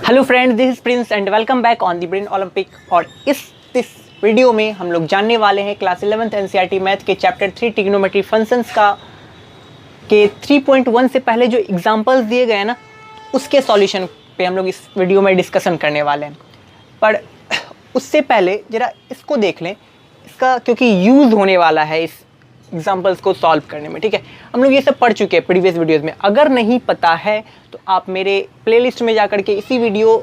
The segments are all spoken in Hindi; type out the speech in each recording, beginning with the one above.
Hello friends, this is Prince and welcome back on the brain Olympic. और इस वीडियो में हम लोग जानने वाले हैं क्लास 11th एनसीईआरटी मैथ के चैप्टर 3 ट्रिग्नोमेट्री फंक्शंस का के 3.1 से पहले जो एग्जांपल्स दिए गए हैं ना, उसके सॉल्यूशन पे हम लोग इस वीडियो में डिस्कशन करने वाले हैं। पर उससे पहले जरा इसको देख लें, इसका क्योंकि यूज़ होने वाला है इस एग्जाम्पल्स को सॉल्व करने में। ठीक है, हम लोग ये सब पढ़ चुके हैं प्रीवियस वीडियोस में। अगर नहीं पता है तो आप मेरे प्लेलिस्ट में जाकर के इसी वीडियो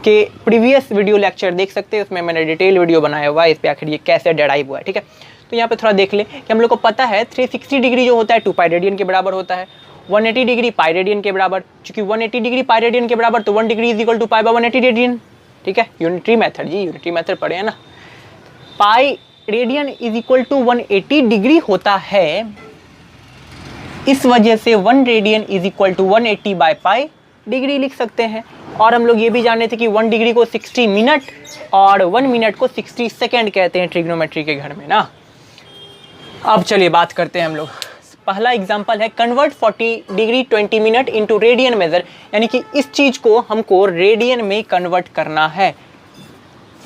के प्रीवियस वीडियो लेक्चर देख सकते हैं। उसमें मैंने डिटेल वीडियो बनाया हुआ है इस पे आखिर ये कैसे डेराइव हुआ है। ठीक है, तो यहाँ पे थोड़ा देख लें कि हम लोग को पता है 360 डिग्री जो होता है 2 पाई रेडियन के बराबर होता है, 180 डिग्री पाई रेडियन के बराबर। चूंकि 180 डिग्री पाई रेडियन के बराबर तो 1 degree is equal to pi by 180 radian. ठीक है, यूनिटरी मेथड जी, यूनिटरी मेथड पढ़े हैं ना। Pi radian is equal to 180 degree होता है, इस वजह से 1 radian is equal to 180 by pi degree लिख सकते हैं। और हम लोग ये भी जाने थे कि 1 डिग्री को 60 मिनट और 1 मिनट को 60 सेकेंड कहते हैं ट्रिग्नोमेट्री के घर में ना। अब चलिए बात करते हैं हम लोग। पहला एग्जांपल है convert 40 degree 20 minute into radian major, यानी कि इस चीज को हमको रेडियन में कन्वर्ट करना है।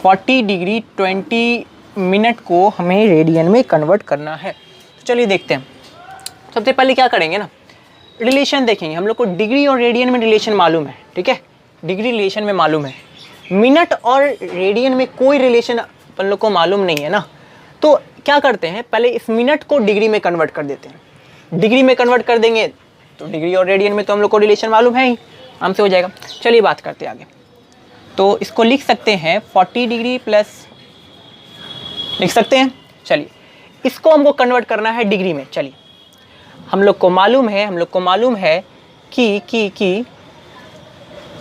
40 डिग्री 20 मिनट को हमें रेडियन में कन्वर्ट करना है। तो चलिए देखते हैं। सबसे पहले क्या करेंगे ना, रिलेशन देखेंगे। हम लोग को डिग्री और रेडियन में रिलेशन मालूम है। ठीक है, डिग्री रिलेशन में मालूम है, मिनट और रेडियन में कोई रिलेशन अपन लोग को मालूम नहीं है ना। तो क्या करते हैं, पहले इस मिनट को डिग्री में कन्वर्ट कर देते हैं। डिग्री में कन्वर्ट कर देंगे तो डिग्री और रेडियन में तो हम लोग को रिलेशन मालूम है ही, हमसे हो जाएगा। चलिए बात करते हैं आगे। तो इसको लिख सकते हैं 40 डिग्री प्लस, लिख सकते हैं। चलिए इसको हमको कन्वर्ट करना है डिग्री में। चलिए हम लोग को मालूम है कि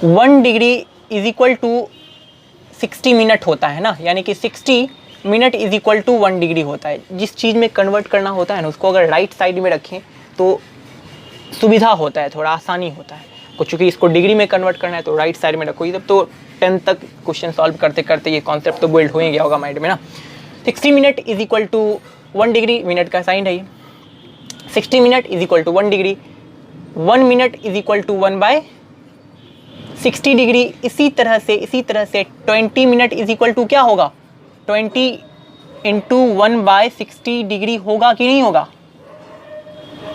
1 degree is equal to 60 minute होता है ना, यानी कि 60 minute is equal to 1 degree होता है। जिस चीज़ में कन्वर्ट करना होता है ना, उसको अगर राइट साइड में रखें तो सुविधा होता है, थोड़ा आसानी होता है। चूँकि इसको डिग्री में कन्वर्ट करना है तो राइट साइड में रखो। ये तब तो 10 तक क्वेश्चन सॉल्व करते करते ये कॉन्सेप्ट तो बिल्ड हो ही गया होगा माइंड में ना। 60 minute is equal to 1 degree, minute का साइन है ये। 60 minute is equal to 1 degree, 1 minute is equal to 1 by 60 degree. इसी तरह से 20 मिनट इज इक्वल टू क्या होगा, 20 इंटू 1 बाय 60 डिग्री होगा कि नहीं होगा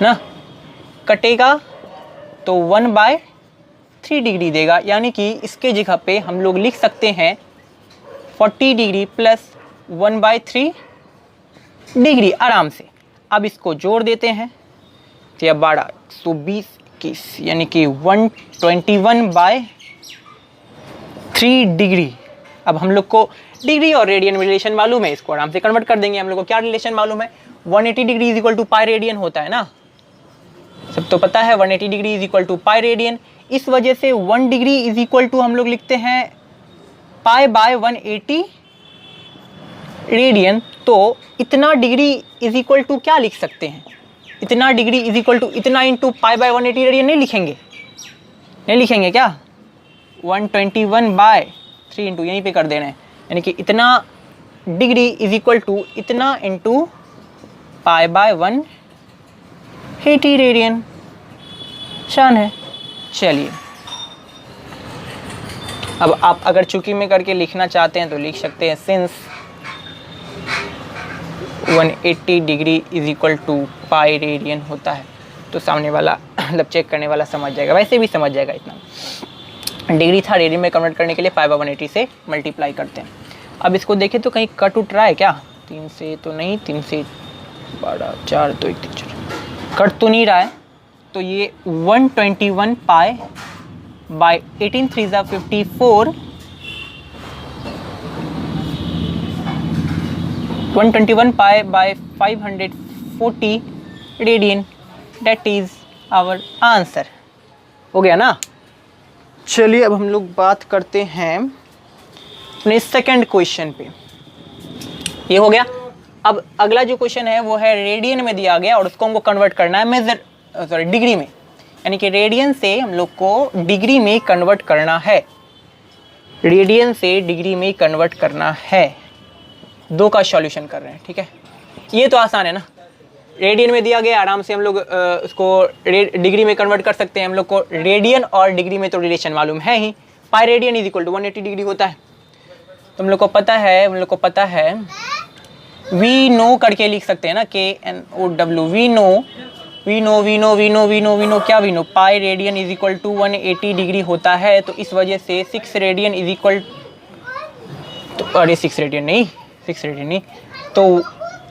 ना। कटेगा तो 1 बाय 3 डिग्री देगा, यानी कि इसके जगह पे हम लोग लिख सकते हैं 40 डिग्री प्लस 1 बाय 3 डिग्री आराम से। अब इसको जोड़ देते हैं तो यह 12 120 21, यानी कि 121 बाय 3 डिग्री। अब हम लोग को डिग्री और रेडियन में रिलेशन मालूम है, इसको आराम से कन्वर्ट कर देंगे। हम लोग को क्या रिलेशन मालूम है, 180 degree is equal to pi radian होता है ना, सब तो पता है। 180 degree is equal to pi radian, इस वजह से 1 डिग्री इज इक्वल टू हम लोग लिखते हैं पाई बाय 180 रेडियन। तो इतना डिग्री इज इक्वल टू क्या लिख सकते हैं, इतना डिग्री इज इक्वल टू इतना इंटू पाई बाय 180 रेडियन नहीं लिखेंगे क्या, 121 बाय 3 इंटू यहीं पे कर देना है, यानी कि इतना डिग्री इज इक्वल टू इतना इंटू पाई बाय 180 रेडियन। शान है। चलिए अब आप अगर चुकी में करके लिखना चाहते हैं तो लिख सकते हैं since 180 degree is equal to pi radian होता है, तो सामने वाला मतलब चेक करने वाला समझ जाएगा, वैसे भी समझ जाएगा। इतना डिग्री था, रेडियन में कन्वर्ट करने के लिए पाई बाय 180 से मल्टीप्लाई करते हैं। अब इसको देखें तो कहीं कट उठ रहा है क्या, 3 से तो नहीं, 3 से 12 4 तो 1 3 4 कट तो नहीं रहा है। तो ये 121 पाई बाय 18 3 ज़ा 54, 121 pi by 540 radian, that is our answer. हो गया ना। चलिए अब हम लोग बात करते हैं अपने सेकंड क्वेश्चन पे। ये हो गया। अब अगला जो क्वेश्चन है वो है रेडियन में दिया गया और उसको हमको कन्वर्ट करना है डिग्री में, यानी कि रेडियन से हम लोग को डिग्री में कन्वर्ट करना है। रेडियन से डिग्री में कन्वर्ट करना है। 2 का सॉल्यूशन कर रहे हैं। ठीक है, ये तो आसान है ना। रेडियन में दिया गया, आराम से हम लोग उसको डिग्री में कन्वर्ट कर सकते हैं। हम लोग को रेडियन और डिग्री में तो रिलेशन मालूम है ही, pi radian is equal to 180 degree होता है। तो हम लोग को पता है वी नो करके लिख सकते हैं ना, KNOW, वी नो क्या we know, pi radian is equal to 180 degree होता है। तो इस वजह से 6 रेडियन इज इक्वल, तो अरे 6 रेडियन नहीं, तो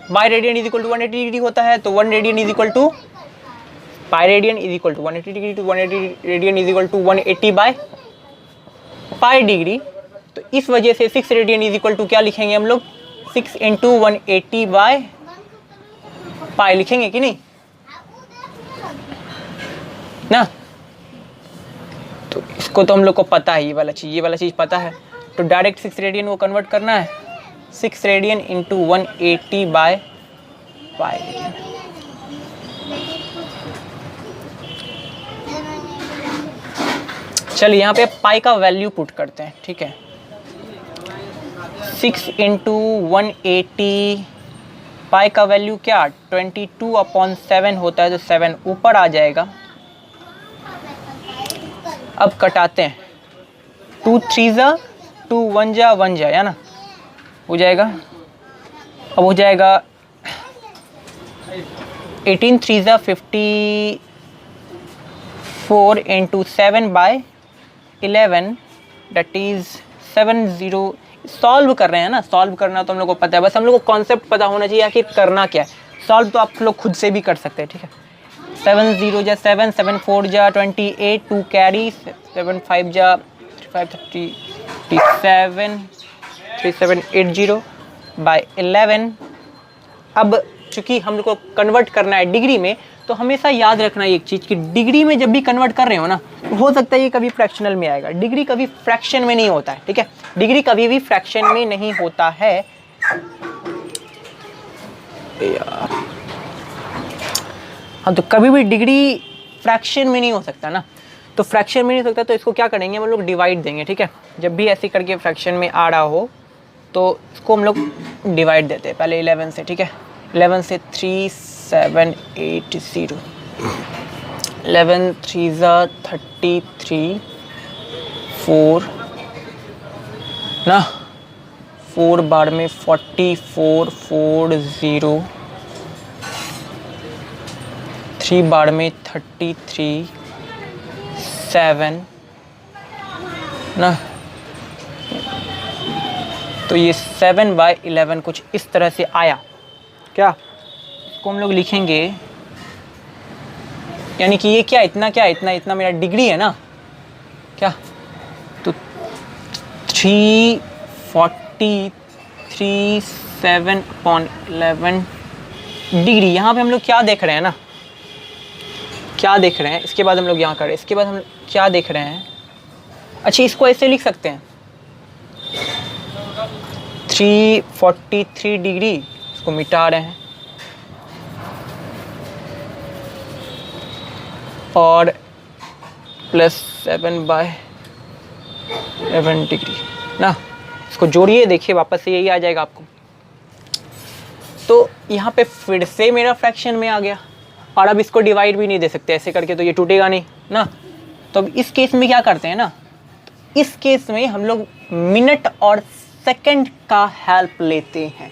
pi radian is equal to 180 degree होता है। तो 1 radian is equal to pi radian is equal to 180 degree, to 180 radian is equal to 180 by pi degree. तो इस वजह से 6 रेडियन इज इक्वल टू क्या लिखेंगे हम लोग, 6 इंटू 180 बाय पाई लिखेंगे कि नहीं ना। तो इसको तो हम लोग को पता है, ये वाला चीज़ पता है। तो डायरेक्ट 6 रेडियन को कन्वर्ट करना है, 6 radian into 180 by pi radian. चलिए यहाँ पे पाई का वैल्यू पुट करते हैं, ठीक है। 6 इंटू 180, पाई का वैल्यू क्या 22/7 होता है, तो 7 ऊपर आ जाएगा। अब कटाते हैं, 2 3 जा 2 1 जा 1 जा, या ना, हो जाएगा। अब हो जाएगा 18 3 जा 54 into 7 by 11, that is 70। Solve कर रहे हैं ना, सॉल्व करना तो हम लोग को पता है, बस हम लोग को कॉन्सेप्ट पता होना चाहिए आखिर करना क्या है। सॉल्व तो आप लोग खुद से भी कर सकते हैं, ठीक है। 7 0 जा 7, 7 4 जा 28, 2 कैरी, 7 5 जा 5 37, 3780 बाय 11। अब चूँकि हम लोग को कन्वर्ट करना है डिग्री में, तो हमेशा याद रखना एक चीज़ कि डिग्री में जब भी कन्वर्ट कर रहे हो ना, तो हो सकता है ये कभी फ्रैक्शनल में आएगा। डिग्री कभी फ्रैक्शन में नहीं होता है, ठीक है। डिग्री कभी भी फ्रैक्शन में नहीं होता है यार। हाँ, तो कभी भी डिग्री फ्रैक्शन में नहीं हो सकता ना, तो फ्रैक्शन में नहीं हो सकता, तो इसको क्या करेंगे हम लोग, डिवाइड देंगे, ठीक है। जब भी ऐसे करके फ्रैक्शन में आ रहा हो तो इसको हम लोग डिवाइड देते हैं, पहले 11 से, ठीक है। 11 से 3780, 11 3 जा 33, 4 ना, 4 बार में 44 40, 3 बार में 33 7 ना। तो ये 7 बाय 11 कुछ इस तरह से आया क्या, इसको हम लोग लिखेंगे, यानी कि ये क्या इतना मेरा डिग्री है ना क्या। तो 343 7/11 डिग्री। यहाँ पे हम लोग क्या देख रहे हैं ना, क्या देख रहे हैं, इसके बाद हम लोग यहाँ करें, इसके बाद हम क्या देख रहे हैं। अच्छा, इसको ऐसे लिख सकते हैं, 343 डिग्री, इसको मिटा रहे हैं, और प्लस 7/11 डिग्री ना। इसको जोड़िए, देखिए वापस से यही आ जाएगा आपको। तो यहाँ पे फिर से मेरा फ्रैक्शन में आ गया, और अब इसको डिवाइड भी नहीं दे सकते ऐसे करके, तो ये टूटेगा नहीं ना। तो अब इस केस में क्या करते हैं ना, इस केस में हम लोग मिनट और सेकंड का हेल्प लेते हैं,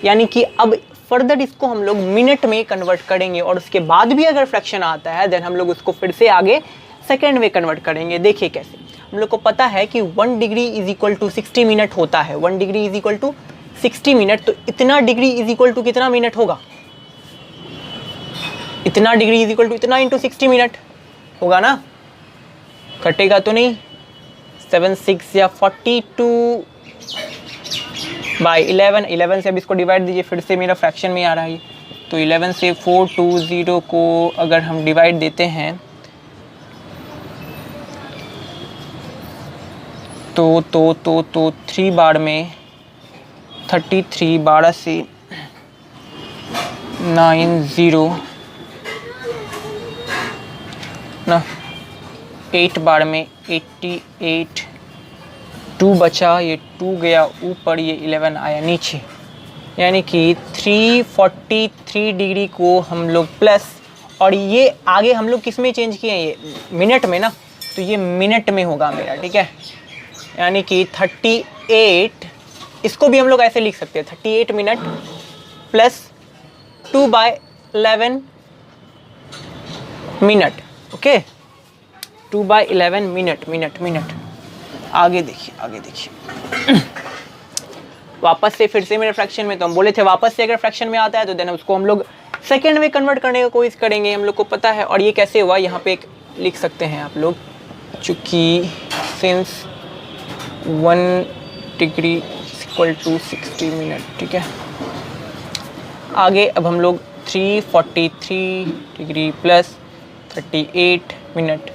यानी कि अब फर्दर इसको हम लोग मिनट में कन्वर्ट करेंगे, और उसके बाद भी अगर फ्रैक्शन आता है देन हम लोग उसको फिर से आगे सेकंड में कन्वर्ट करेंगे। देखिए कैसे, हम लोग को पता है कि 1 degree is equal to 60 minute होता है, 1 degree is equal to 60 minute. तो इतना डिग्री इज इक्वल टू कितना मिनट होगा, इतना डिग्री इज इक्वल टू इतना इंटू 60 मिनट होगा ना, कटेगा तो नहीं। 7 6 या 42 बाई 11 से अब इसको डिवाइड दीजिए, फिर से मेरा फ्रैक्शन में आ रहा है। तो 11 से 420 को अगर हम डिवाइड देते हैं तो 3 बार में 33, 12 से 90 ना, 8 बार में 88, 2 बचा, ये 2 गया ऊपर, ये 11 आया नीचे, यानी कि 343 डिग्री को हम लोग प्लस, और ये आगे हम लोग किस में चेंज किए हैं, ये मिनट में ना, तो ये मिनट में होगा मेरा, ठीक है। यानी कि 38, इसको भी हम लोग ऐसे लिख सकते हैं 38 minute plus 2/11 minute. Okay, 2/11 minute. आगे देखिए वापस से फिर से मेरे फ्रैक्शन में, तो हम बोले थे वापस से अगर फ्रैक्शन में आता है तो देन उसको हम लोग सेकेंड में कन्वर्ट करने का कोशिश करेंगे, हम लोग को पता है। और ये कैसे हुआ यहाँ पे एक लिख सकते हैं आप लोग, चूँकि since 1 degree equal to 60 minute, ठीक है। आगे अब हम लोग 343 डिग्री प्लस 38 मिनट।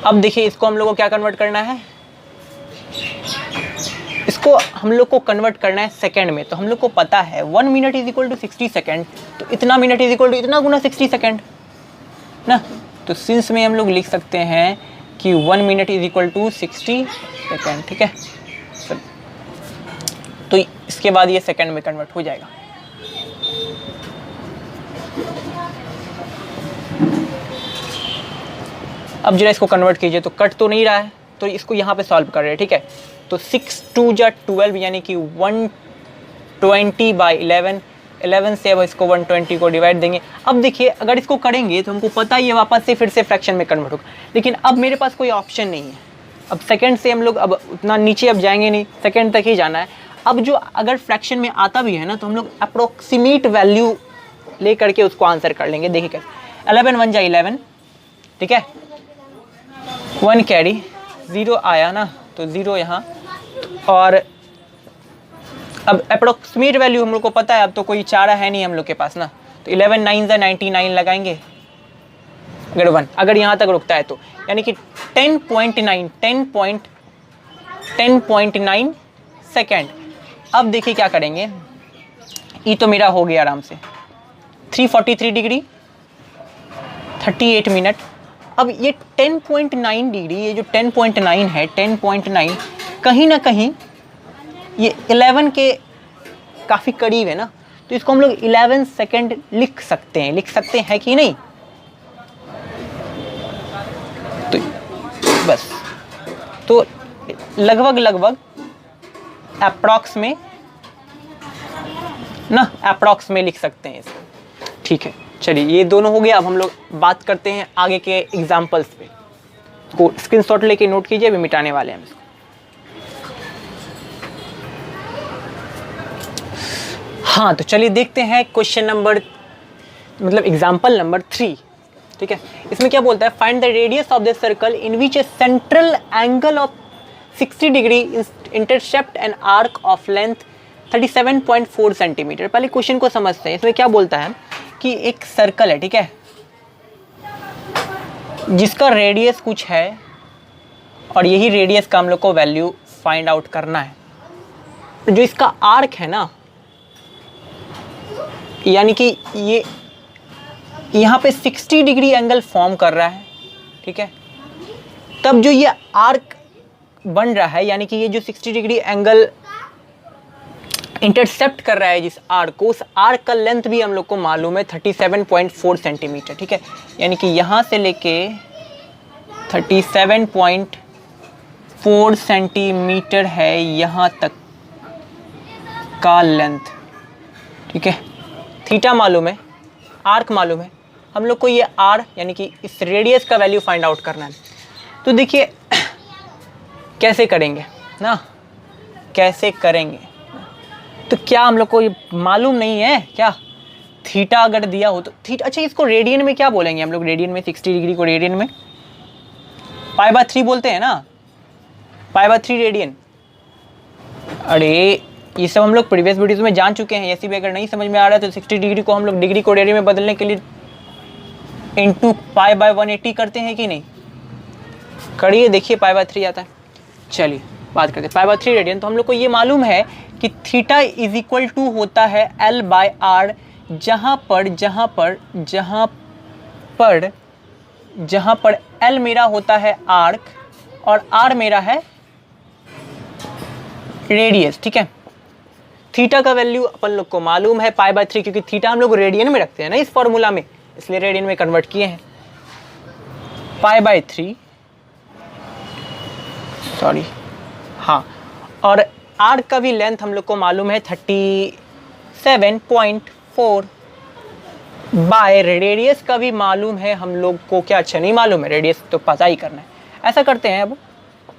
अब देखिए इसको हम लोग को क्या कन्वर्ट करना है, इसको हम लोग को कन्वर्ट करना है सेकंड में। तो हम लोग को पता है 1 minute is equal to 60 second, तो इतना मिनट इज इक्वल टू इतना गुना 60 सेकेंड ना। तो सिंस में हम लोग लिख सकते हैं कि 1 minute is equal to 60 second, ठीक है। तो इसके बाद ये सेकंड में कन्वर्ट हो जाएगा। अब जरा इसको कन्वर्ट कीजिए, तो कट तो नहीं रहा है, तो इसको यहाँ पे सॉल्व कर रहे हैं, ठीक है। तो 6 2 जा 12 यानी कि 120/11, 11 से अब इसको 120 को डिवाइड देंगे। अब देखिए अगर इसको करेंगे तो हमको पता ही है वापस से फिर से फ्रैक्शन में कन्वर्ट होगा, लेकिन अब मेरे पास कोई ऑप्शन नहीं है। अब सेकंड से हम लोग अब उतना नीचे अब जाएंगे नहीं, सेकंड तक ही जाना है। अब जो अगर फ्रैक्शन में आता भी है ना, तो हम लोग अप्रोक्सीमेट वैल्यू ले करके उसको आंसर कर लेंगे। देखिए कैसे, 11 1 जा 11, ठीक है, 1 कैरी, 0 आया ना, तो 0 यहाँ। और अब अप्रोक्सीमेट वैल्यू हम लोग को पता है, अब तो कोई चारा है नहीं हम लोग के पास ना, तो 11 9 जा 99 लगाएंगे अगर 1, अगर यहाँ तक रुकता है तो, यानी कि 10.9 सेकेंड। अब देखिए क्या करेंगे, ये तो मेरा हो गया आराम से 343 डिग्री 38 मिनट। अब ये 10.9 डिग्री, ये जो 10.9 है, 10.9 कहीं ना कहीं ये 11 के काफ़ी करीब है ना, तो इसको हम लोग 11 सेकेंड लिख सकते हैं कि नहीं। तो बस, तो लगभग अप्रॉक्स में लिख सकते हैं इसको, ठीक है। चलिए ये दोनों हो गया। अब हम लोग बात करते हैं आगे के एग्जाम्पल्स पे, को स्क्रीनशॉट लेके नोट कीजिए, अभी मिटाने वाले हैं हम इसको। हाँ, तो चलिए देखते हैं क्वेश्चन नंबर, मतलब एग्जाम्पल नंबर 3, ठीक है। इसमें क्या बोलता है, find the radius of the circle in which A central angle of 60 degree intercept an arc of length 37.4 centimetre. पहले क्वेश्चन को समझते हैं। इसमें क्या बोलता है कि एक सर्कल है, ठीक है, जिसका रेडियस कुछ है, और यही रेडियस का हम लोग को वैल्यू फाइंड आउट करना है। जो इसका आर्क है ना, यानी कि ये यहाँ पे 60 डिग्री एंगल फॉर्म कर रहा है, ठीक है। तब जो ये आर्क बन रहा है, यानी कि ये जो 60 डिग्री एंगल इंटरसेप्ट कर रहा है जिस आर्क को, उस आर्क का लेंथ भी हम लोग को मालूम है 37.4 सेंटीमीटर, ठीक है। यानी कि यहाँ से लेके 37.4 सेंटीमीटर है यहाँ तक का लेंथ, ठीक है। थीटा मालूम है, आर्क मालूम है, हम लोग को ये आर यानी कि इस रेडियस का वैल्यू फाइंड आउट करना है। तो देखिए कैसे करेंगे ना, कैसे करेंगे, तो क्या हम लोग को ये मालूम नहीं है क्या, थीटा अगर दिया हो तो थीटा, अच्छा इसको रेडियन में क्या बोलेंगे हम लोग, रेडियन में 60 डिग्री को रेडियन में π/3 बोलते हैं ना, π/3 रेडियन। अरे ये सब हम लोग प्रीवियस वीडियोस में जान चुके हैं। ऐसी भी अगर नहीं समझ में आ रहा है तो 60 डिग्री को हम लोग डिग्री को रेडियन में बदलने के लिए इंटू π/180 करते हैं कि नहीं, करिए, देखिए π/3 आता है। चलिए बात करते हैं π/3 रेडियन। तो हम लोग को ये मालूम है कि थीटा इज इक्वल टू होता है L/R, जहाँ पर L मेरा होता है आर्क और R मेरा है रेडियस, ठीक है। थीटा का वैल्यू अपन लोग को मालूम है π/3, क्योंकि थीटा हम लोग रेडियन में रखते हैं ना इस फॉर्मूला में, इसलिए रेडियन में कन्वर्ट किए हैं। π/3 हाँ, और आर्क का भी लेंथ हम लोग को मालूम है 37.4 बाय रेडियस का भी मालूम है हम लोग को। क्या अच्छा नहीं मालूम है? रेडियस तो पता ही करना है। ऐसा करते हैं, अब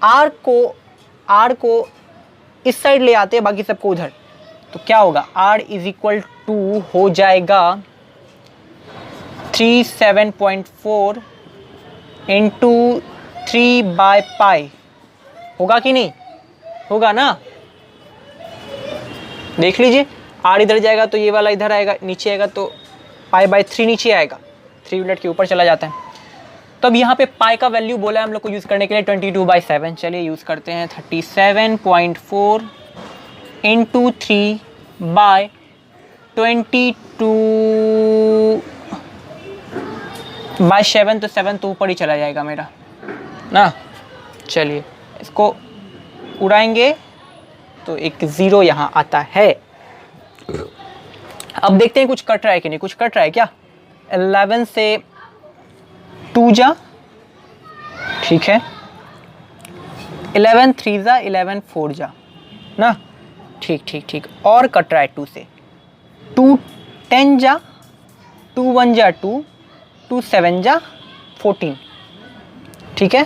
आर्क को इस साइड ले आते हैं, बाकी सबको उधर। तो क्या होगा, r इज इक्वल टू हो जाएगा 37.4 इंटू 3/π। होगा कि नहीं? होगा ना? देख लीजिए, r इधर जाएगा तो ये वाला इधर आएगा, नीचे आएगा तो π/3 नीचे आएगा, 3 यूनिट के ऊपर चला जाता है। तो अब यहाँ पे पाई का वैल्यू बोला है हम लोग को यूज़ करने के लिए 22/7। चलिए यूज़ करते हैं 37.4 इंटू 3/22/7, तो 7 तो ऊपर ही चला जाएगा मेरा ना। चलिए इसको उड़ाएंगे तो एक 0 यहाँ आता है। अब देखते हैं कुछ कट रहा है कि नहीं। कुछ कट रहा है क्या? 11 से 2 जा, ठीक है। 11 3 जा, 11 4 जा ना, ठीक ठीक ठीक। और कट रहा है 2 से 2 10 जा, 2 1 जा 2, 2 7 जा 14, ठीक है।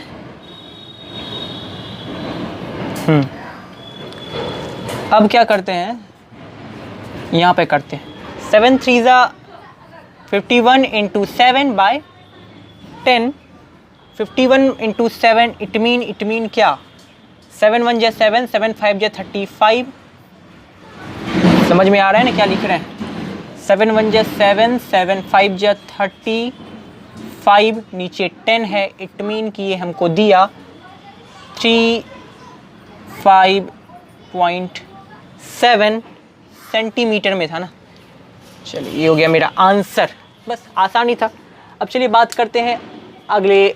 अब क्या करते हैं, यहाँ पे करते हैं 7 3 जा 51 इंटू 7/10। 51 इंटू 7 इट मीन क्या, 7 1 जा 7, 7 5 जा 35। समझ में आ रहा है ना क्या लिख रहे हैं? 7 1 जा 7, 7 5 जा 35, नीचे 10 है, इट मीन कि ये हमको दिया 35.7 सेंटीमीटर में था ना। चलिए ये हो गया मेरा आंसर, बस आसान ही था। अब चलिए बात करते हैं अगले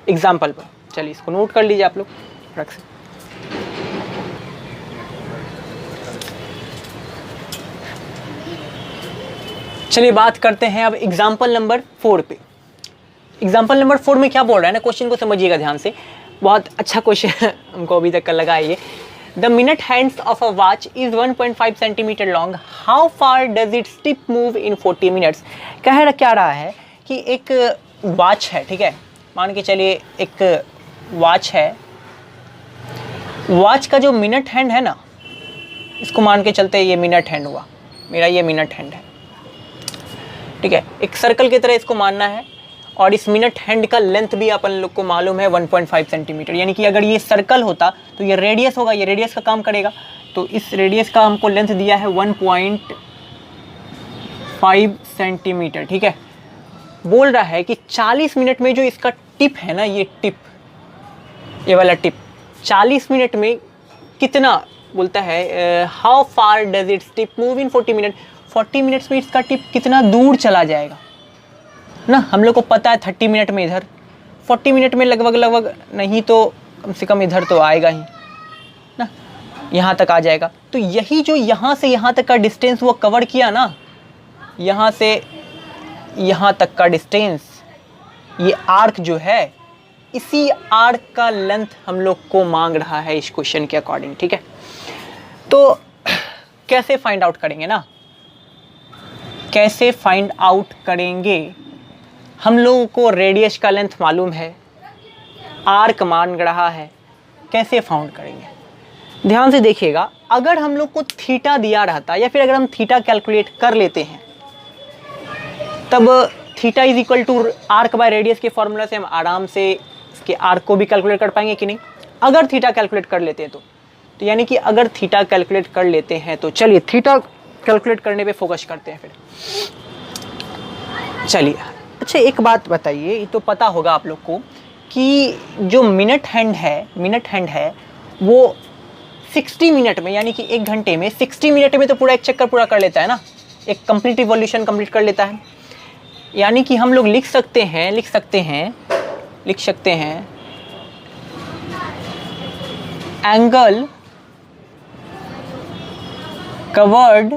एग्जाम्पल पर। चलिए इसको नोट कर लीजिए आप लोग रख से। चलिए बात करते हैं अब एग्जाम्पल नंबर 4 पे। एग्जाम्पल नंबर 4 में क्या बोल रहा है ना, क्वेश्चन को समझिएगा ध्यान से, बहुत अच्छा क्वेश्चन हमको अभी तक का लगा है ये। The minute hands of a watch is 1.5 centimetre long, how far does it tip move in 40 minutes. क्या रहा है कि एक वॉच है, ठीक है, मान के चलिए एक वॉच है। वॉच का जो मिनट हैंड है ना, इसको मान के चलते ये मिनट हैंड हुआ मेरा, ये मिनट हैंड है, ठीक है। एक सर्कल की तरह इसको मानना है, और इस मिनट हैंड का लेंथ भी अपन लोग को मालूम है 1.5 सेंटीमीटर। यानी कि अगर ये सर्कल होता तो ये रेडियस होगा, ये रेडियस का काम करेगा। तो इस रेडियस का हमको लेंथ दिया है 1.5 सेंटीमीटर, ठीक है। बोल रहा है कि 40 मिनट में जो इसका टिप है ना, ये टिप, ये वाला टिप 40 मिनट में कितना बोलता है, how far does its tip move in 40 minute. 40 minutes में इसका टिप कितना दूर चला जाएगा ना। हम लोग को पता है 30 मिनट में इधर, 40 मिनट में लगभग नहीं तो कम से कम इधर तो आएगा ही ना, यहाँ तक आ जाएगा। तो यही जो यहाँ से यहाँ तक का डिस्टेंस वो कवर किया ना, यहाँ से यहाँ तक का डिस्टेंस, ये आर्क जो है, इसी आर्क का लेंथ हम लोग को मांग रहा है इस क्वेश्चन के अकॉर्डिंग, ठीक है। तो कैसे फाइंड आउट करेंगे ना, कैसे फाइंड आउट करेंगे? हम लोगों को रेडियस का लेंथ मालूम है, आर्क मान रहा है, कैसे फाउंड करेंगे? ध्यान से देखिएगा, अगर हम लोग को थीटा दिया रहता, या फिर अगर हम थीटा कैलकुलेट कर लेते हैं, तब theta is equal to arc by radius के फॉर्मूला से हम आराम से इसके आर्क को भी कैलकुलेट कर पाएंगे कि नहीं, अगर थीटा कैलकुलेट कर लेते हैं तो यानी कि अगर थीटा कैलकुलेट कर लेते हैं तो चलिए थीटा कैलकुलेट करने पे फोकस करते हैं फिर। चलिए अच्छा एक बात बताइए, ये तो पता होगा आप लोग को कि जो मिनट हैंड है वो 60 मिनट में, यानी कि 1 घंटे में 60 मिनट में तो पूरा एक चक्कर पूरा कर लेता है ना, एक कंप्लीट इवोल्यूशन कंप्लीट कर लेता है। यानी कि हम लोग लिख सकते हैं angle covered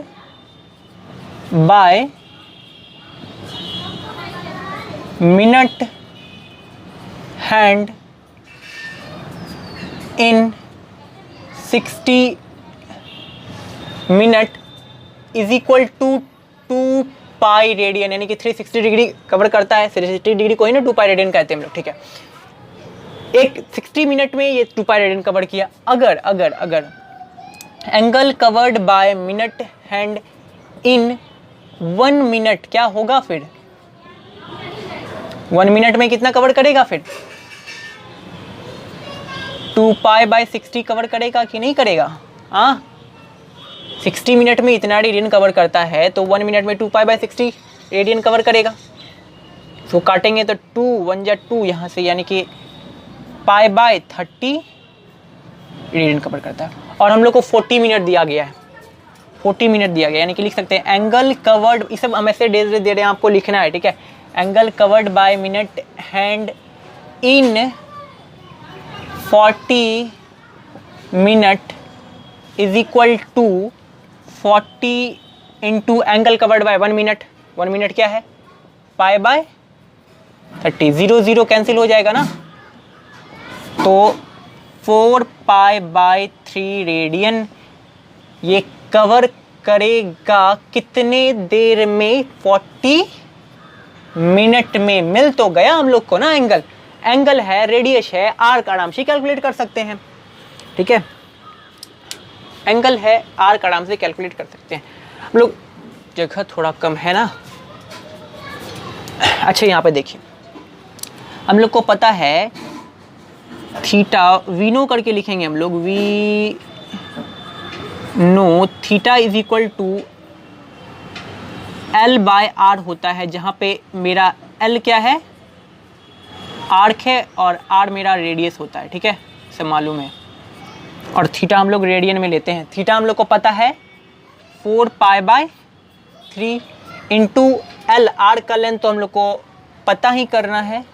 by minute hand in 60 minute is equal to 2 pi radian, यानी कि 360 डिग्री कवर करता है। 360 डिग्री को ही ना 2 पाई रेडियन कहते हैं हम लोग, ठीक है। एक 60 मिनट में ये 2 पाई रेडियन कवर किया। अगर अगर अगर angle covered by minute hand in 1 minute क्या होगा फिर? 1 मिनट में कितना कवर करेगा फिर? 2 पाई बाय 60 कवर करेगा कि नहीं करेगा? हाँ, 60 मिनट में इतना रेडियन कवर करता है तो 1 मिनट में 2 पाई बाय 60 रेडियन कवर करेगा। तो काटेंगे तो 2 1 जा 2 यहाँ से, यानी कि पाई बाय 30 रेडियन कवर करता है। और हम लोग को 40 मिनट दिया गया है, 40 मिनट दिया गया, यानी कि लिख सकते हैं एंगल कवर्ड, ये सब हम ऐसे दे रहे हैं, आपको लिखना है, ठीक है। Angle covered by minute hand in 40 minute is equal to 40 into angle covered by 1 minute. 1 minute क्या है? Pi by 30। 0 0 कैंसिल हो जाएगा ना, तो 4 पाई बाय 3 रेडियन ये कवर करेगा कितने देर में? 40 मिनट में। मिल तो गया हम लोग को ना एंगल, एंगल है, रेडियस है, आर्क आराम से कैलकुलेट कर सकते हैं, ठीक है। एंगल है, आर्क आराम से कैलकुलेट कर सकते हैं हम लोग। जगह थोड़ा कम है ना। अच्छा, यहाँ पे देखिए, हम लोग को पता है थीटा, वी नो करके लिखेंगे हम लोग, we know theta is equal to L by R होता है, जहाँ पे मेरा एल क्या है? आर्क है, और आर मेरा रेडियस होता है, ठीक है, सब मालूम है। और थीटा हम लोग रेडियन में लेते हैं। थीटा हम लोग को पता है 4 pi by 3 into L, R का लेंथ तो हम लोग को पता ही करना है,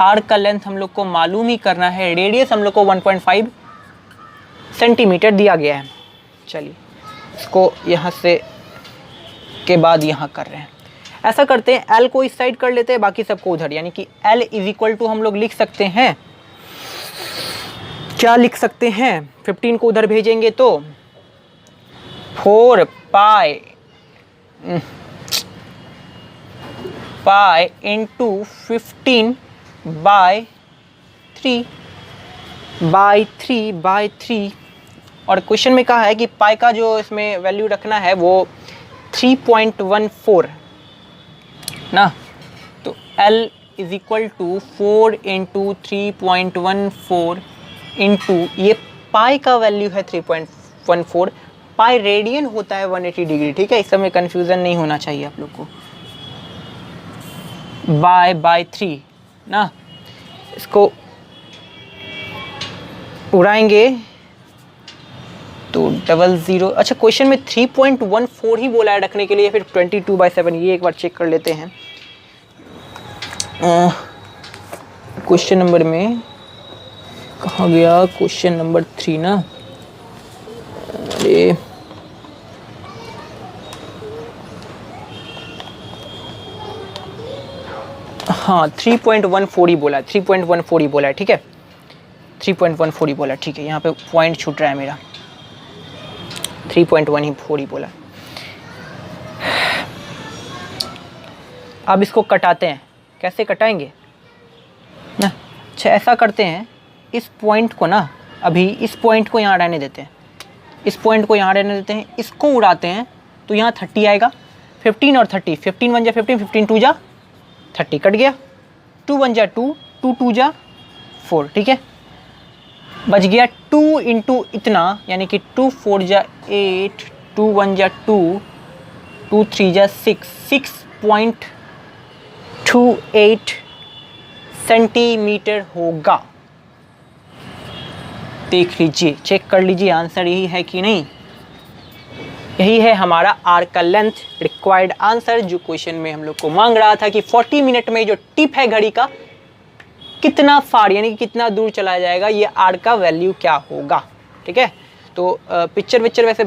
आर का लेंथ हम लोग को मालूम ही करना है, रेडियस हम लोग को 1.5 सेंटीमीटर दिया गया है। चलिए इसको यहाँ से के बाद यहाँ कर रहे हैं। ऐसा करते हैं, एल को इस साइड कर लेते हैं, बाकी सबको उधर, यानी कि एल इज इक्वल टू हम लोग लिख सकते हैं, क्या लिख सकते हैं? 15 को उधर भेजेंगे तो 4 पाई इंटू 15 बाय 3 और क्वेश्चन में कहा है कि पाई का जो इसमें वैल्यू रखना है वो 3.14 ना, तो L is equal to 4 into 3.14 into ये पाई का वैल्यू है 3.14, पाई रेडियन होता है 180 डिग्री, ठीक है, इस समय कन्फ्यूज़न नहीं होना चाहिए आप लोग को। बाय 3 ना, इसको उड़ाएंगे तो 00। अच्छा, क्वेश्चन में 3.14 ही बोला है रखने के लिए, फिर 22/7, ये एक बार चेक कर लेते हैं। क्वेश्चन नंबर में कहाँ गया? क्वेश्चन नंबर 3 ना, अरे हाँ 3.14 ही बोला है, 3.14 ही बोला है, ठीक है, 3.14 ही बोला, ठीक है, यहाँ पे पॉइंट छूट रहा है मेरा, 3.14 ही बोला। अब इसको कटाते हैं, कैसे कटाएंगे ना? अच्छा, ऐसा करते हैं, इस पॉइंट को ना, अभी इस पॉइंट को यहाँ रहने देते हैं, इस पॉइंट को यहाँ रहने देते हैं, इसको उड़ाते हैं तो यहाँ 30 आएगा, 15 और 30, 15 1 जा 15, 15 2 जा 30, कट गया, 2 1 जा 2, 2 2 जा 4, ठीक है, बच गया 2 इंटू इतना, यानी कि 2 4 जा 8, 2 1 जा 2, 2 3 जा 6, 6.28 सेंटीमीटर होगा। देख लीजिए, चेक कर लीजिए आंसर यही है कि नहीं। यही है हमारा आर्क का लेंथ, रिक्वायर्ड आंसर, जो क्वेश्चन में हम लोग को मांग रहा था कि 40 मिनट में जो टिप है घड़ी का कितना फार, यानी कि कितना दूर चला जाएगा, ये आर्क का वैल्यू क्या होगा, ठीक है। तो पिक्चर विक्चर वैसे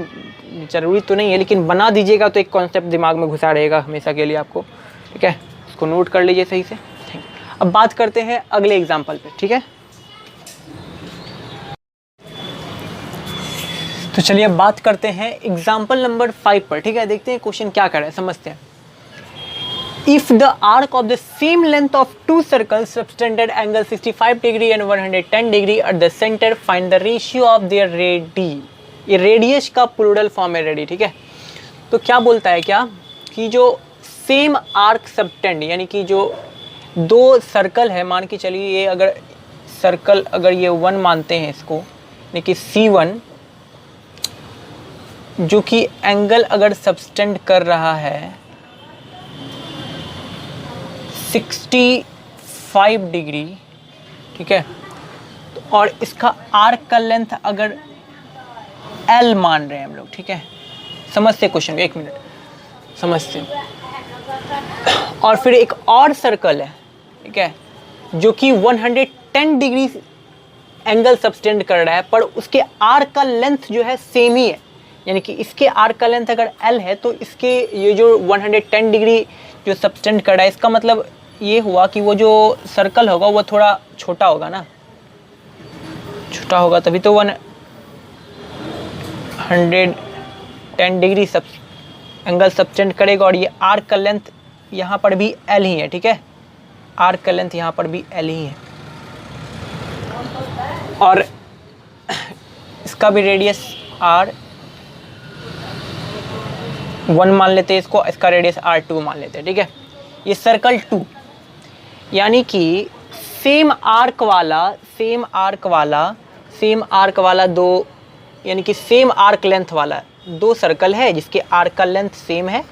ज़रूरी तो नहीं है, लेकिन बना दीजिएगा तो एक कॉन्सेप्ट दिमाग में घुसा रहेगा हमेशा के लिए आपको, ठीक है, इसको नोट कर लीजिए सही से। अब बात करते हैं अगले एग्जाम्पल पे, ठीक है। तो चलिए अब बात करते हैं एग्जाम्पल नंबर 5 पर। ठीक है, देखते हैं क्वेश्चन क्या कर रहा है, समझते हैं। If the arc of the same length of two circles subtended angle 65 degree and 110 degree at the center, find the ratio of their radii। ये रेडियस का प्लूरल फॉर्म है रेडी। ठीक है, तो क्या बोलता है क्या कि जो सेम आर्क सबटेंड यानी कि जो दो सर्कल है, मान के चलिए ये अगर सर्कल अगर ये 1 मानते हैं इसको, यानी कि C1 जो कि एंगल अगर सबटेंड कर रहा है 65 डिग्री। ठीक है, और इसका आर्क का लेंथ अगर L मान रहे हैं हम लोग। ठीक है, समझते क्वेश्चन, एक मिनट समझते। और फिर एक और सर्कल है, ठीक है, जो कि 110 डिग्री एंगल सबटेंड कर रहा है, पर उसके आर्क का लेंथ जो है सेम ही है। यानी कि इसके आर्क का लेंथ अगर L है तो इसके ये जो 110 डिग्री जो सबटेंड कर रहा है, इसका मतलब ये हुआ कि वो जो सर्कल होगा वो थोड़ा छोटा होगा ना, छोटा होगा तभी तो 110 डिग्री एंगल सबटेंड करेगा। और ये आर्क का लेंथ यहाँ पर भी L ही है। ठीक है, आर्क का लेंथ यहाँ पर भी L ही है, और इसका भी रेडियस R1 मान लेते हैं इसको, इसका रेडियस R2 मान लेते हैं। ठीक है, ये सर्कल 2 यानी कि सेम आर्क वाला दो, यानी कि सेम आर्क लेंथ वाला दो सर्कल है जिसके आर्क का लेंथ सेम है,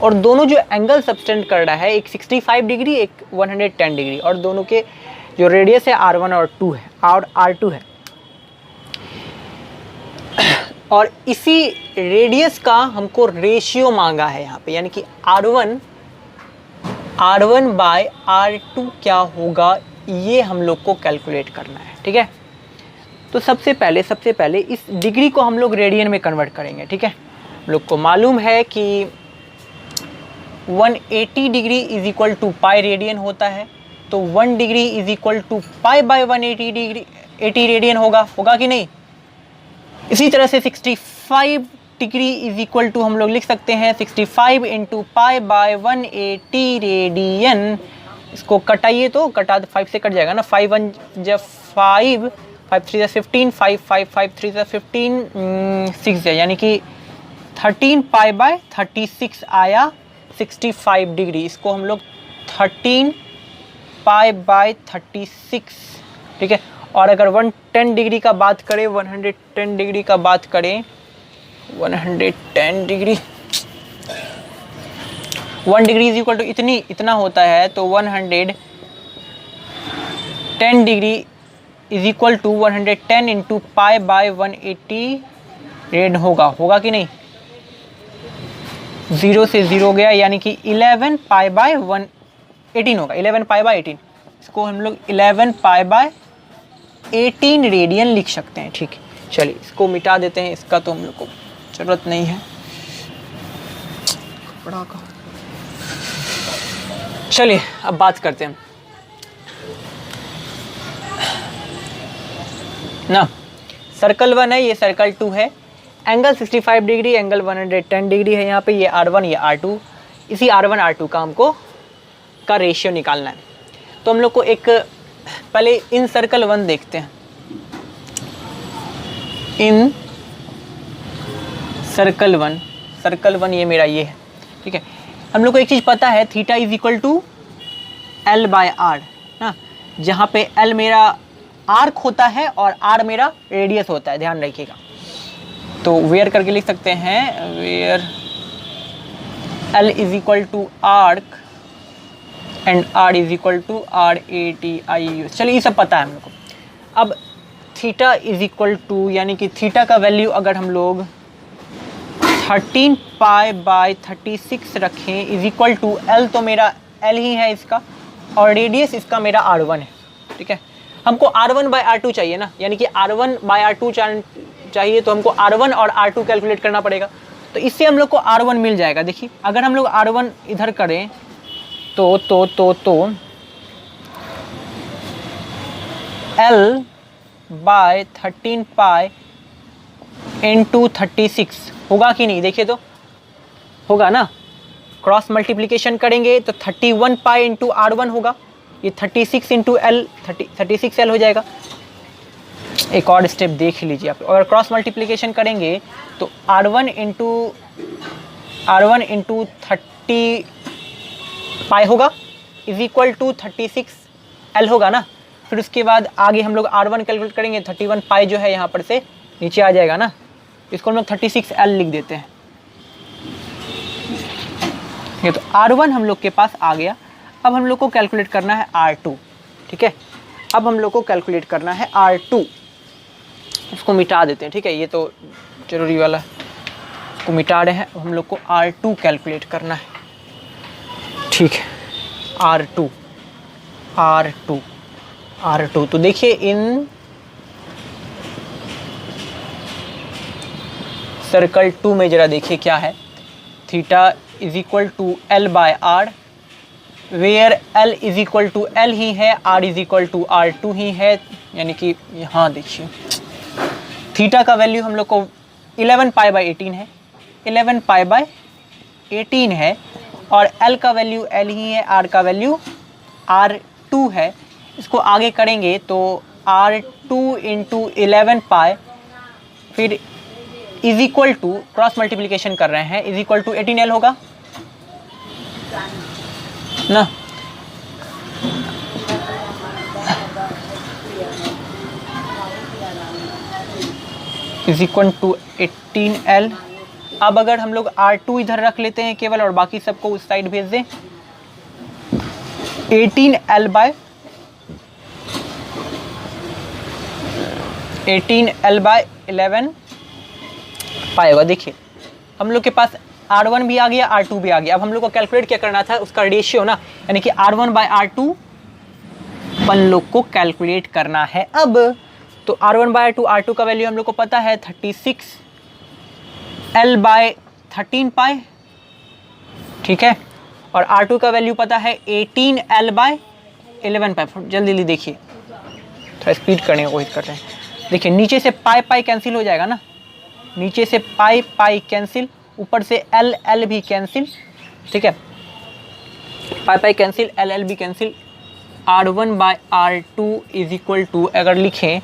और दोनों जो एंगल सबटेंड कर रहा है, एक 65 डिग्री एक 110 डिग्री, और दोनों के जो रेडियस है R1 और R2 है। और इसी रेडियस का हमको रेशियो मांगा है यहाँ पे, यानी कि R1 बाय R2 क्या होगा, ये हम लोग को कैलकुलेट करना है। ठीक है, तो सबसे पहले इस डिग्री को हम लोग रेडियन में कन्वर्ट करेंगे। ठीक है, हम लोग को मालूम है कि 180 degree is equal to pi radian होता है, तो 1 degree is equal to pi by 180 degree 80 radian होगा कि नहीं। इसी तरह से 65 डिग्री इज इक्वल टू हम लोग लिख सकते हैं 65 इंटू पाई बाय 180 रेडियन। इसको कटाइए तो 5 से कट जाएगा ना, 5 1 जब 5 5 3 15 5 5 5 3 15 6 है, यानी कि 13 पाई बाय 36 आया 65 डिग्री। इसको हम लोग 13 पाई बाय 36। ठीक है, और अगर 110 डिग्री का बात करें, 110 डिग्री का बात करें, 110 degree 1 degree is equal to इतना होता है, तो 110 degree is equal to 110 into pi by 180 rad होगा कि नहीं। 0 से 0 गया, यानी कि 11 पाई बाय 118 होगा, 11 पाई बाय 18। इसको हम लोग 11 पाई बाय 18 रेडियन लिख सकते हैं। ठीक है, चलिए इसको मिटा देते हैं, इसका तो हम लोग को जरूरत नहीं है। चलिए अब बात करते हैं ना, सर्कल 1 है, ये सर्कल 2 है, एंगल 65 डिग्री एंगल 110 डिग्री है यहाँ पे, ये R1 ये R2। इसी R1 R2 का हमको का रेशियो निकालना है। तो हम लोग को एक पहले इन सर्कल 1 देखते हैं। इन सर्कल 1 ये मेरा ये है। ठीक है, हम लोग को एक चीज़ पता है, theta is equal to L by R ना, जहाँ पे L मेरा आर्क होता है और R मेरा रेडियस होता है, ध्यान रखिएगा। तो वेयर करके लिख सकते हैं, where L is equal to arc and R is equal to RATIUS। चलिए ये सब पता है हम लोग को। अब थीटा इज इक्वल टू, यानी कि थीटा का वैल्यू अगर हम लोग 13 पाई बाय 36 रखें इज इक्वल टू L, तो मेरा L ही है इसका, और रेडियस इसका मेरा R1 है। ठीक है, हमको R1 बाय R2 चाहिए ना, यानी कि R1 बाय R2 चाहिए, तो हमको R1 और R2 कैलकुलेट करना पड़ेगा। तो इससे हम लोग को R1 मिल जाएगा। देखिए अगर हम लोग R1 इधर करें तो L बाय 13 पाई इंटू 36 होगा कि नहीं, देखिए तो होगा ना। क्रॉस मल्टीप्लिकेशन करेंगे तो 31 पाई इंटू R1 होगा, ये 36 इंटू L 36 L हो जाएगा। एक और स्टेप देख लीजिए आप, अगर क्रॉस मल्टीप्लिकेशन करेंगे तो R1 इंटू 30 पाई होगा इज इक्वल टू 36 L होगा ना। फिर उसके बाद आगे हम लोग R1 कैलकुलेट करेंगे, 31 पाई जो है यहाँ पर से नीचे आ जाएगा ना, इसको हम लोग 36 L लिख देते हैं। ये तो R1 हम लोग के पास आ गया। अब हम लोग को कैलकुलेट करना है R2, ठीक है। अब हम लोग को कैलकुलेट करना है R2, इसको मिटा देते हैं, ठीक है, ये तो जरूरी वाला इसको मिटा रहे हैं। हम लोग को R2 कैलकुलेट करना है, ठीक है। R2 तो देखिए इन सर्कल 2 में जरा देखिए क्या है, theta is equal to L by R, where L is equal to L ही है, R is equal to R2 ही है, यानी कि यहाँ देखिए थीटा का वैल्यू हम लोग को 11 पाई बाई 18 है, 11 पाई बाई 18 है, और L का वैल्यू L ही है, R का वैल्यू R2 है। इसको आगे करेंगे तो R2 इंटू 11 पाई, फिर is equal to, cross multiplication कर रहे हैं, इज इक्वल टू 18L होगा ना। Is equal to 18L। अब अगर हम लोग R2 इधर रख लेते हैं केवल और बाकी सबको उस साइड भेज दें, 18L बाय 11 पाएगा। देखिए हम लोग के पास R1 भी आ गया, R2 भी आ गया। अब हम लोग को कैलकुलेट क्या करना था, उसका रेशियो ना, यानी कि R1 बाय R2 अपन लोग को कैलकुलेट करना है। अब तो R1 बाय R2 का वैल्यू हम लोग को पता है 36 L बाय 13 पाई, ठीक है, और R2 का वैल्यू पता है 18L बाय 11 पाई। जल्दी जल्दी देखिए, थोड़ा स्पीड करने की कोशिश कर रहे हैं। देखिए नीचे से पाई पाई कैंसिल हो जाएगा ना, नीचे से पाई पाई कैंसिल, ऊपर से L L भी कैंसिल, ठीक है, pi pi cancel, L L भी cancel. R1 by R2 is equal to अगर लिखें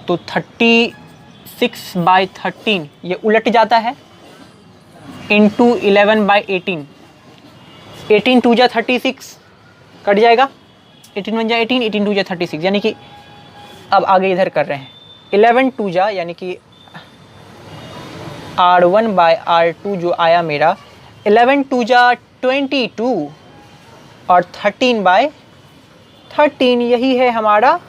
तो 36 बाय 13, ये उलट जाता है, इंटू 11 बाय 18, 18 टू जा 36 कट जाएगा, 18 1 जा 18, 18 2 जा 36, यानी कि अब आगे इधर कर रहे हैं 11 टू जा, यानी कि R1 बाय R2 जो आया मेरा 11 टू जा 22 और 13 बाय 13, यही है हमारा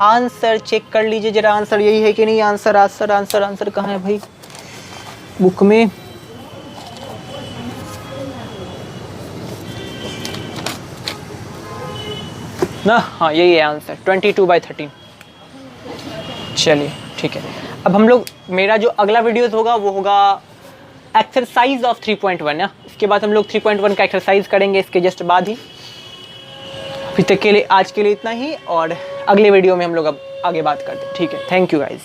आंसर। चेक कर लीजिए जरा आंसर यही है कि नहीं। आंसर कहाँ है भाई बुक में, ना, हाँ यही है आंसर, 22 बाई 13। चलिए ठीक है, अब हम लोग, मेरा जो अगला वीडियोस होगा वो होगा एक्सरसाइज ऑफ 3.1 ना, इसके बाद हम लोग 3.1 का एक्सरसाइज करेंगे इसके जस्ट बाद ही। अभी तक के लिए आज के लिए इतना ही, और अगले वीडियो में हम लोग अब आगे बात करते हैं, ठीक है। Thank you guys.